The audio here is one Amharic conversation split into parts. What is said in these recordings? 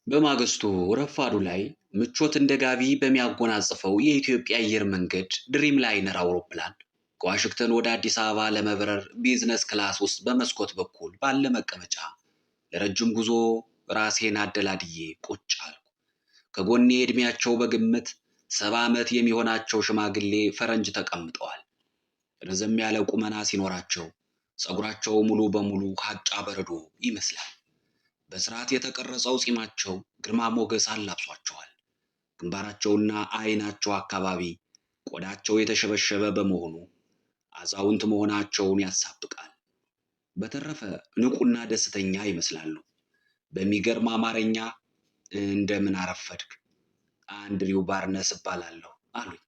በማግስቱ ረፋዱ ላይ ምቾት እንደ ጋቢ በሚያጎናጽፈው የኢትዮጵያ አየር መንገድ ድሪም ላይነር አውሮፕላን ከዋሽንግተን ወደ አዲስ አበባ ለመብረር ቢዝነስ ክላስ ውስጥ በመስኮት በኩል ባለ መቀመጫ ለረጅም ጉዞ ራሴን አደላድዬ ቁጭ አልኩ። ከጎኔ ዕድሜያቸው በግምት 70 ዓመት የሚሆናቸው ሽማግሌ ፈረንጅ ተቀምጠዋል። ረዘም ያለ ቁመና ሲኖራቸው ፀጉራቸው ሙሉ በሙሉ ሀጫ በረዶ ይመስላል። በስርዓት የተቀረጸው ጺማቸው ግርማ ሞገስ አላብሷቸዋል። ግንባራቸውና አይናቸው አካባቢ ቆዳቸው የተሸበሸበ በመሆኑ አዛውንት መሆናቸውን ያሳብቃል። በተረፈ ንቁና ደስተኛ ይመስላሉ። በሚገርም አማርኛ እንደምን አረፈድክ፣ አንድሪው ባርነስ እባላለሁ አሉኝ።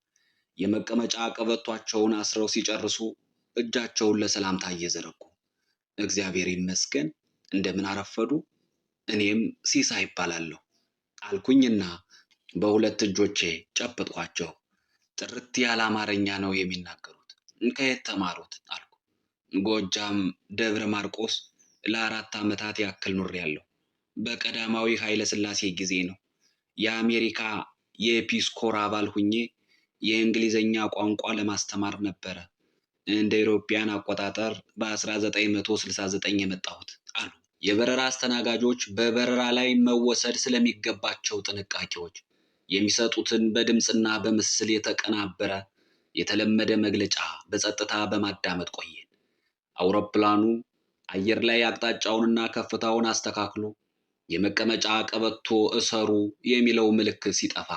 የመቀመጫ ቀበቷቸውን አስረው ሲጨርሱ እጃቸውን ለሰላምታ እየዘረጉ እግዚአብሔር ይመስገን፣ እንደምን አረፈዱ፣ እኔም ሲሳይ እባላለሁ አልኩኝና በሁለት እጆቼ ጨበጥኳቸው። ጥርት ያለ አማርኛ ነው የሚናገሩት። ከየት ተማሩት አልኩ። ጎጃም ደብረ ማርቆስ ለ4 ዓመታት ያክል ኖሬያለሁ። በቀዳማዊ ኃይለ ሥላሴ ጊዜ ነው። የአሜሪካ የፒስ ኮር አባል ሁኜ የእንግሊዘኛ ቋንቋ ለማስተማር ነበረ እንደ ኢሮፒያን አቆጣጠር በ1969 የመጣሁት አሉ። የበረራ አስተናጋጆች በበረራ ላይ መወሰድ ስለሚገባቸው ጥንቃቄዎች የሚሰጡትን በድምፅና በምስል የተቀናበረ የተለመደ መግለጫ በጸጥታ በማዳመጥ ቆየን። አውሮፕላኑ አየር ላይ አቅጣጫውንና ከፍታውን አስተካክሎ የመቀመጫ ቀበቶ እሰሩ የሚለው ምልክት ሲጠፋ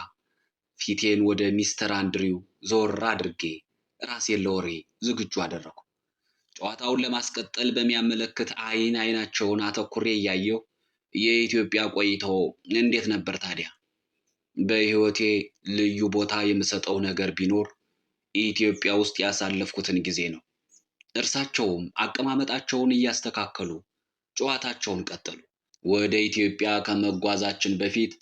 ፊቴን ወደ ሚስተር አንድሪው ዞር አድርጌ ራሴን ለወሬ ዝግጁ አደረኩ። ጨዋታውን ለማስቀጠል በሚያመለክት አይናቸውን አተኩሬ እያየሁ የኢትዮጵያ ቆይታው እንዴት ነበር ታዲያ? በሕይወቴ ልዩ ቦታ የምሰጠው ነገር ቢኖር ኢትዮጵያ ውስጥ ያሳለፍኩትን ጊዜ ነው። እርሳቸውም አቀማመጣቸውን እያስተካከሉ ጨዋታቸውን ቀጠሉ። ወደ ኢትዮጵያ ከመጓዛችን በፊት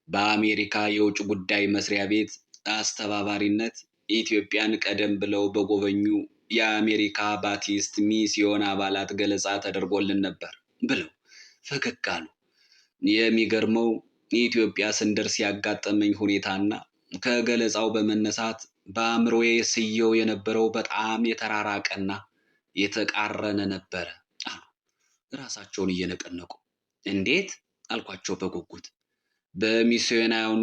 በአሜሪካ የውጭ ጉዳይ መስሪያ ቤት አስተባባሪነት ኢትዮጵያን ቀደም ብለው በጎበኙ የአሜሪካ ባቲስት ሚስዮን አባላት ገለጻ ተደርጎልን ነበር ብለው ፈገግ አሉ። የሚገርመው ኢትዮጵያ ስንደርስ ያጋጠመኝ ሁኔታና ከገለጻው በመነሳት በአእምሮዬ ስየው የነበረው በጣም የተራራቀና የተቃረነ ነበረ አሉ ራሳቸውን እየነቀነቁ። እንዴት አልኳቸው በጉጉት። በሚስዮናውያኑ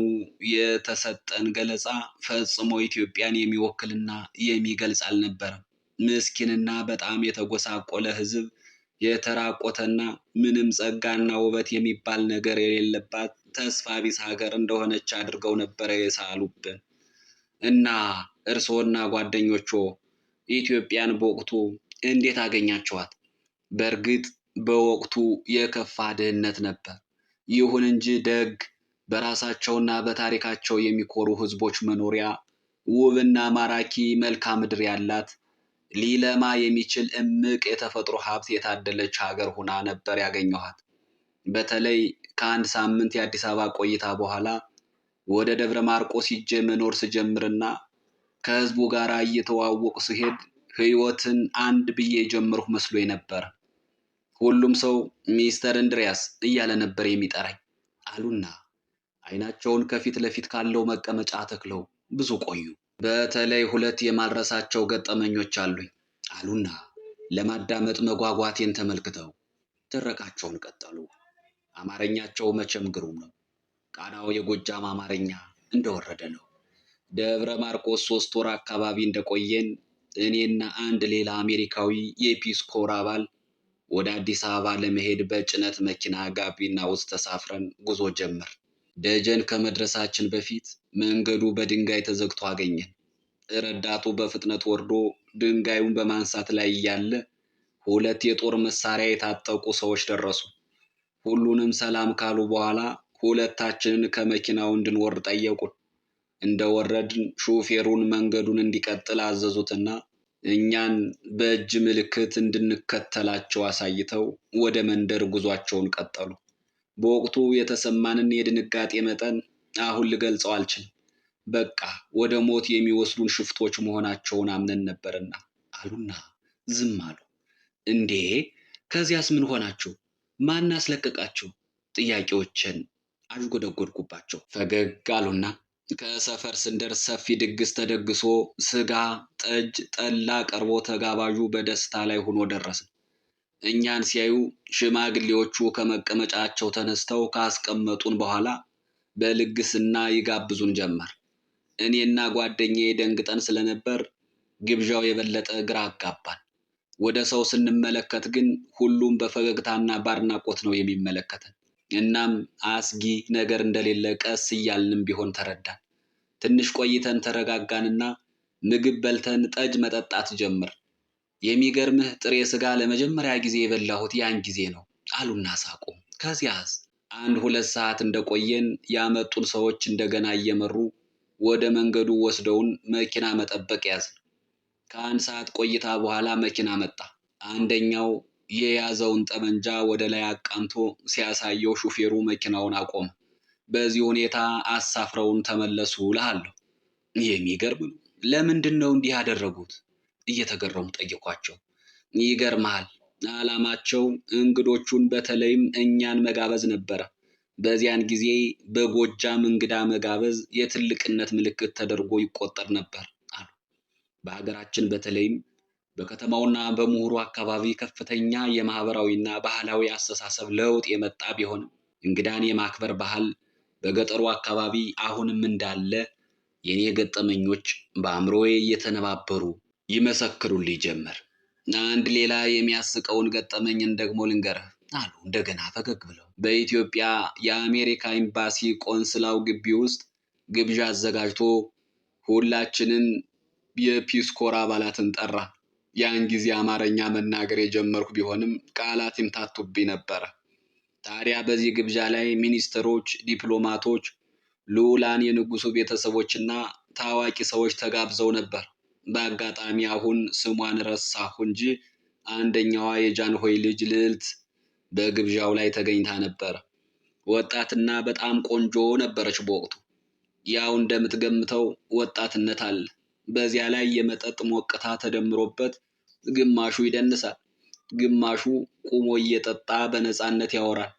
የተሰጠን ገለጻ ፈጽሞ ኢትዮጵያን የሚወክልና የሚገልጽ አልነበረም። ምስኪንና በጣም የተጎሳቆለ ሕዝብ፣ የተራቆተና ምንም ጸጋና ውበት የሚባል ነገር የሌለባት ተስፋ ቢስ ሀገር እንደሆነች አድርገው ነበረ የሳሉብን። እና እርስዎና ጓደኞቹ ኢትዮጵያን በወቅቱ እንዴት አገኛቸዋት? በእርግጥ በወቅቱ የከፋ ድህነት ነበር። ይሁን እንጂ ደግ፣ በራሳቸውና በታሪካቸው የሚኮሩ ሕዝቦች መኖሪያ፣ ውብና ማራኪ መልክዓ ምድር ያላት፣ ሊለማ የሚችል እምቅ የተፈጥሮ ሀብት የታደለች ሀገር ሆና ነበር ያገኘኋት። በተለይ ከአንድ ሳምንት የአዲስ አበባ ቆይታ በኋላ ወደ ደብረ ማርቆስ ሂጄ መኖር ስጀምርና ከሕዝቡ ጋር እየተዋወቁ ስሄድ ሕይወትን አንድ ብዬ የጀመርሁ መስሎኝ ነበር። ሁሉም ሰው ሚስተር እንድሪያስ እያለ ነበር የሚጠራኝ አሉና አይናቸውን ከፊት ለፊት ካለው መቀመጫ ተክለው ብዙ ቆዩ። በተለይ 2 የማልረሳቸው ገጠመኞች አሉኝ አሉና ለማዳመጥ መጓጓቴን ተመልክተው ትረካቸውን ቀጠሉ። አማርኛቸው መቼም ግሩም ነው። ቃናው የጎጃም አማርኛ እንደወረደ ነው። ደብረ ማርቆስ 3 ወር አካባቢ እንደቆየን እኔና አንድ ሌላ አሜሪካዊ የፒስ ኮር አባል ወደ አዲስ አበባ ለመሄድ በጭነት መኪና ጋቢና ውስጥ ተሳፍረን ጉዞ ጀመር። ደጀን ከመድረሳችን በፊት መንገዱ በድንጋይ ተዘግቶ አገኘን። ረዳቱ በፍጥነት ወርዶ ድንጋዩን በማንሳት ላይ እያለ 2 የጦር መሳሪያ የታጠቁ ሰዎች ደረሱ። ሁሉንም ሰላም ካሉ በኋላ ሁለታችንን ከመኪናው እንድንወርድ ጠየቁን። እንደወረድን ሹፌሩን መንገዱን እንዲቀጥል አዘዙትና እኛን በእጅ ምልክት እንድንከተላቸው አሳይተው ወደ መንደር ጉዟቸውን ቀጠሉ። በወቅቱ የተሰማንን የድንጋጤ መጠን አሁን ልገልጸው አልችልም። በቃ ወደ ሞት የሚወስዱን ሽፍቶች መሆናቸውን አምነን ነበርና አሉና ዝም አሉ። እንዴ ከዚያስ ምን ሆናችሁ? ማን አስለቀቃችሁ? ጥያቄዎችን አዥጎደጎድኩባቸው። ፈገግ አሉና ከሰፈር ስንደርስ ሰፊ ድግስ ተደግሶ ስጋ፣ ጠጅ፣ ጠላ ቀርቦ ተጋባዡ በደስታ ላይ ሆኖ ደረስን። እኛን ሲያዩ ሽማግሌዎቹ ከመቀመጫቸው ተነስተው ካስቀመጡን በኋላ በልግስና ይጋብዙን ጀመር። እኔና ጓደኛዬ ደንግጠን ስለነበር ግብዣው የበለጠ ግራ አጋባን። ወደ ሰው ስንመለከት ግን ሁሉም በፈገግታና በአድናቆት ነው የሚመለከተን። እናም አስጊ ነገር እንደሌለ ቀስ እያልንም ቢሆን ተረዳን። ትንሽ ቆይተን ተረጋጋንና ምግብ በልተን ጠጅ መጠጣት ጀመር። የሚገርምህ ጥሬ ስጋ ለመጀመሪያ ጊዜ የበላሁት ያን ጊዜ ነው አሉና ሳቁ። ከዚያስ 1-2 ሰዓት እንደቆየን ያመጡን ሰዎች እንደገና እየመሩ ወደ መንገዱ ወስደውን መኪና መጠበቅ ያዝን። ከ1 ሰዓት ቆይታ በኋላ መኪና መጣ። አንደኛው የያዘውን ጠመንጃ ወደ ላይ አቃንቶ ሲያሳየው ሹፌሩ መኪናውን አቆመ። በዚህ ሁኔታ አሳፍረውን ተመለሱ እልሃለሁ። የሚገርም ነው። ለምንድን ነው እንዲህ ያደረጉት? እየተገረሙ ጠየኳቸው። ይገርምሃል፣ ዓላማቸው እንግዶቹን በተለይም እኛን መጋበዝ ነበረ። በዚያን ጊዜ በጎጃም እንግዳ መጋበዝ የትልቅነት ምልክት ተደርጎ ይቆጠር ነበር አሉ። በሀገራችን በተለይም በከተማውና በምሁሩ አካባቢ ከፍተኛ የማህበራዊና ባህላዊ አስተሳሰብ ለውጥ የመጣ ቢሆንም እንግዳን የማክበር ባህል በገጠሩ አካባቢ አሁንም እንዳለ የኔ ገጠመኞች በአእምሮዬ እየተነባበሩ ይመሰክሩልኝ ጀመር። አንድ ሌላ የሚያስቀውን ገጠመኝን ደግሞ ልንገርህ አሉ እንደገና ፈገግ ብለው። በኢትዮጵያ የአሜሪካ ኤምባሲ ቆንስላው ግቢ ውስጥ ግብዣ አዘጋጅቶ ሁላችንን የፒስ ኮር አባላትን ጠራ። ያን ጊዜ አማርኛ መናገር የጀመርኩ ቢሆንም ቃላት ይምታቱብኝ ነበረ። ታዲያ በዚህ ግብዣ ላይ ሚኒስትሮች፣ ዲፕሎማቶች፣ ልዑላን፣ የንጉሱ ቤተሰቦችና ታዋቂ ሰዎች ተጋብዘው ነበር። በአጋጣሚ አሁን ስሟን ረሳሁ እንጂ አንደኛዋ የጃንሆይ ልጅ ልዕልት በግብዣው ላይ ተገኝታ ነበር። ወጣትና በጣም ቆንጆ ነበረች በወቅቱ። ያው እንደምትገምተው ወጣትነት አለ። በዚያ ላይ የመጠጥ ሞቅታ ተደምሮበት ግማሹ ይደንሳል፣ ግማሹ ቁሞ እየጠጣ በነፃነት ያወራል።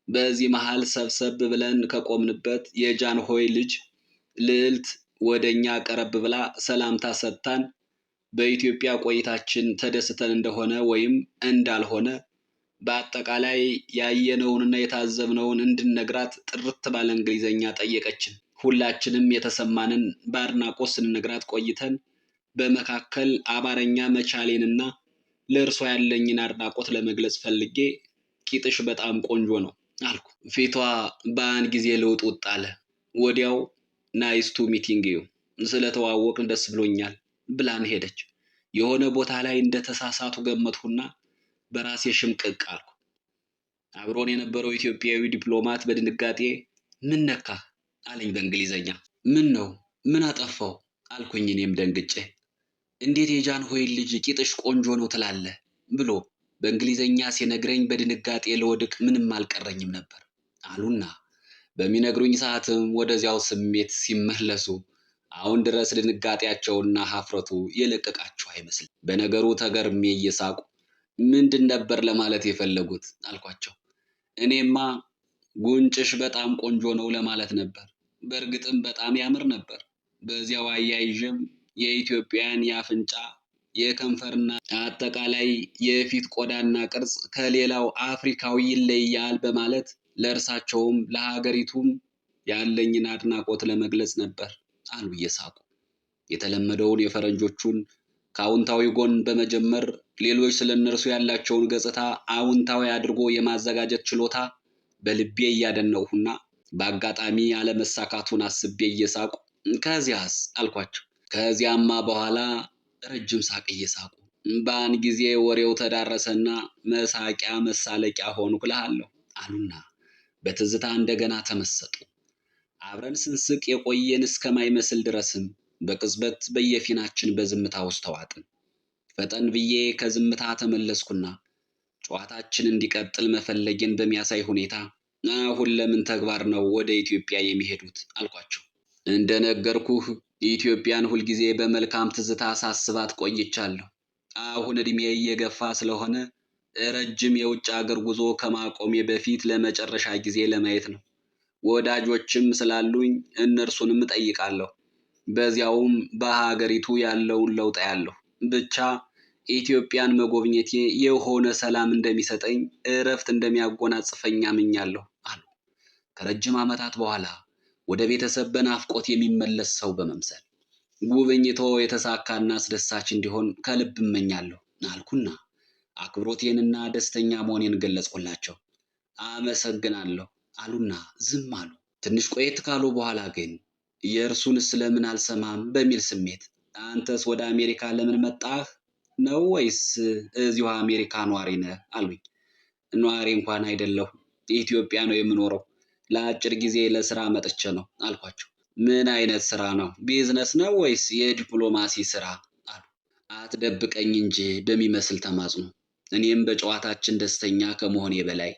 በዚህ መሃል ሰብሰብ ብለን ከቆምንበት የጃንሆይ ልጅ ልዕልት ወደኛ ቀረብ ብላ ሰላምታ ሰጥታን በኢትዮጵያ ቆይታችን ተደስተን እንደሆነ ወይም እንዳልሆነ በአጠቃላይ ያየነውንና የታዘብነውን እንድንነግራት ጥርት ባለ እንግሊዘኛ ጠየቀችን። ሁላችንም የተሰማንን በአድናቆት ስንነግራት ቆይተን በመካከል አማርኛ መቻሌንና ለእርሷ ያለኝን አድናቆት ለመግለጽ ፈልጌ ቂጥሽ በጣም ቆንጆ ነው አልኩ። ፊቷ በአንድ ጊዜ ልውጥ አለ። ወዲያው ናይስ ቱ ሚቲንግ ዩ፣ ስለተዋወቅን ደስ ብሎኛል ብላን ሄደች። የሆነ ቦታ ላይ እንደተሳሳቱ ገመትኩና በራሴ ሽምቅቅ አልኩ። አብሮን የነበረው ኢትዮጵያዊ ዲፕሎማት በድንጋጤ ምን ነካህ አለኝ በእንግሊዘኛ። ምን ነው? ምን አጠፋው አልኩኝ እኔም ደንግጬ። እንዴት የጃንሆይ ልጅ ቂጥሽ ቆንጆ ነው ትላለህ ብሎ በእንግሊዘኛ ሲነግረኝ በድንጋጤ ለወድቅ ምንም አልቀረኝም ነበር አሉና በሚነግሩኝ ሰዓትም ወደዚያው ስሜት ሲመለሱ አሁን ድረስ ድንጋጤያቸውና ሀፍረቱ የለቀቃቸው አይመስልም። በነገሩ ተገርሜ እየሳቁ ምንድን ነበር ለማለት የፈለጉት አልኳቸው። እኔማ ጉንጭሽ በጣም ቆንጆ ነው ለማለት ነበር። በእርግጥም በጣም ያምር ነበር። በዚያው አያይዤም የኢትዮጵያን የአፍንጫ የከንፈርና አጠቃላይ የፊት ቆዳና ቅርጽ ከሌላው አፍሪካዊ ይለያል በማለት ለእርሳቸውም ለሀገሪቱም ያለኝን አድናቆት ለመግለጽ ነበር አሉ እየሳቁ። የተለመደውን የፈረንጆቹን ከአውንታዊ ጎን በመጀመር ሌሎች ስለነርሱ ያላቸውን ገጽታ አውንታዊ አድርጎ የማዘጋጀት ችሎታ በልቤ እያደነቅሁና በአጋጣሚ አለመሳካቱን አስቤ እየሳቁ ከዚያስ አልኳቸው። ከዚያማ በኋላ ረጅም ሳቅ እየሳቁ በአንድ ጊዜ ወሬው ተዳረሰና መሳቂያ መሳለቂያ ሆንኩ እልሃለሁ አሉና በትዝታ እንደገና ተመሰጡ። አብረን ስንስቅ የቆየን እስከማይመስል ድረስም በቅጽበት በየፊናችን በዝምታ ውስጥ ተዋጥን። ፈጠን ብዬ ከዝምታ ተመለስኩና ጨዋታችን እንዲቀጥል መፈለጌን በሚያሳይ ሁኔታ አሁን ለምን ተግባር ነው ወደ ኢትዮጵያ የሚሄዱት አልኳቸው። እንደነገርኩህ ኢትዮጵያን ሁልጊዜ በመልካም ትዝታ ሳስባት ቆይቻለሁ። አሁን እድሜ እየገፋ ስለሆነ ረጅም የውጭ ሀገር ጉዞ ከማቆሜ በፊት ለመጨረሻ ጊዜ ለማየት ነው። ወዳጆችም ስላሉኝ እነርሱንም እጠይቃለሁ። በዚያውም በሀገሪቱ ያለውን ለውጥ አያለሁ። ብቻ ኢትዮጵያን መጎብኘቴ የሆነ ሰላም እንደሚሰጠኝ፣ እረፍት እንደሚያጎናጽፈኝ አምኛለሁ አሉ። ከረጅም ዓመታት በኋላ ወደ ቤተሰብ በናፍቆት የሚመለስ ሰው በመምሰል ጉብኝቶ የተሳካና አስደሳች እንዲሆን ከልብ እመኛለሁ አልኩና አክብሮቴንና ደስተኛ መሆኔን ገለጽኩላቸው። አመሰግናለሁ አሉና ዝም አሉ። ትንሽ ቆየት ካሉ በኋላ ግን የእርሱን ስለምን አልሰማም በሚል ስሜት አንተስ ወደ አሜሪካ ለምን መጣህ ነው ወይስ እዚሁ አሜሪካ ኗሪ ነህ አሉኝ። ኗሪ እንኳን አይደለሁ፣ ኢትዮጵያ ነው የምኖረው። ለአጭር ጊዜ ለስራ መጥቼ ነው አልኳቸው። ምን አይነት ስራ ነው? ቢዝነስ ነው ወይስ የዲፕሎማሲ ስራ አሉ። አትደብቀኝ እንጂ በሚመስል ተማጽኖ። እኔም በጨዋታችን ደስተኛ ከመሆኔ በላይ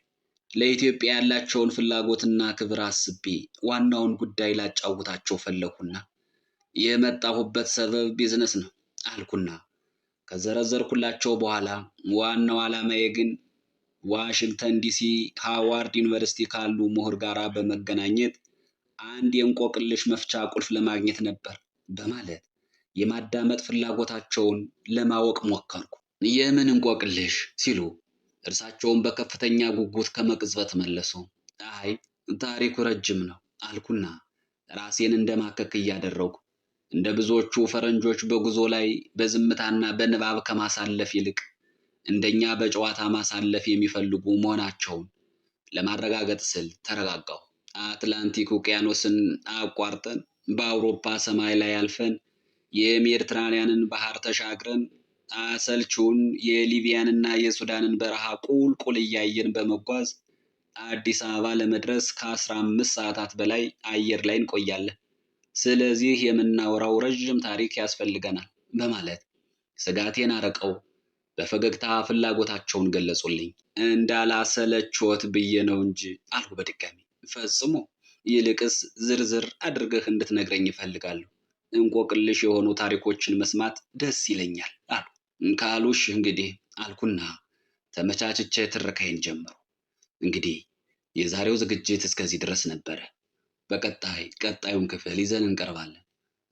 ለኢትዮጵያ ያላቸውን ፍላጎትና ክብር አስቤ ዋናውን ጉዳይ ላጫውታቸው ፈለኩና የመጣሁበት ሰበብ ቢዝነስ ነው አልኩና ከዘረዘርኩላቸው በኋላ ዋናው ዓላማዬ ግን ዋሽንግተን ዲሲ ሃዋርድ ዩኒቨርሲቲ ካሉ ምሁር ጋር በመገናኘት አንድ የእንቆቅልሽ መፍቻ ቁልፍ ለማግኘት ነበር በማለት የማዳመጥ ፍላጎታቸውን ለማወቅ ሞከርኩ። የምን እንቆቅልሽ ሲሉ እርሳቸውን በከፍተኛ ጉጉት ከመቅጽበት መለሱ። አይ ታሪኩ ረጅም ነው አልኩና ራሴን እንደማከክ እያደረጉ እንደ ብዙዎቹ ፈረንጆች በጉዞ ላይ በዝምታና በንባብ ከማሳለፍ ይልቅ እንደኛ በጨዋታ ማሳለፍ የሚፈልጉ መሆናቸውን ለማረጋገጥ ስል ተረጋጋሁ። አትላንቲክ ውቅያኖስን አቋርጠን በአውሮፓ ሰማይ ላይ አልፈን የሜዲትራንያንን ባህር ተሻግረን አሰልቺውን የሊቢያንና የሱዳንን በረሃ ቁልቁል እያየን በመጓዝ አዲስ አበባ ለመድረስ ከ15 ሰዓታት በላይ አየር ላይ እንቆያለን። ስለዚህ የምናወራው ረጅም ታሪክ ያስፈልገናል በማለት ስጋቴን አርቀው በፈገግታ ፍላጎታቸውን ገለጹልኝ። እንዳላሰለችዎት ብዬ ነው እንጂ አልኩ በድጋሚ። ፈጽሞ፣ ይልቅስ ዝርዝር አድርገህ እንድትነግረኝ እፈልጋለሁ። እንቆቅልሽ የሆኑ ታሪኮችን መስማት ደስ ይለኛል አሉ። ካሉሽ እንግዲህ አልኩና ተመቻችቼ ትረካዬን ጀመሩ። እንግዲህ የዛሬው ዝግጅት እስከዚህ ድረስ ነበረ። ቀጣዩን ክፍል ይዘን እንቀርባለን።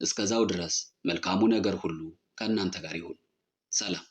እስከዛው ድረስ መልካሙ ነገር ሁሉ ከእናንተ ጋር ይሁን። ሰላም።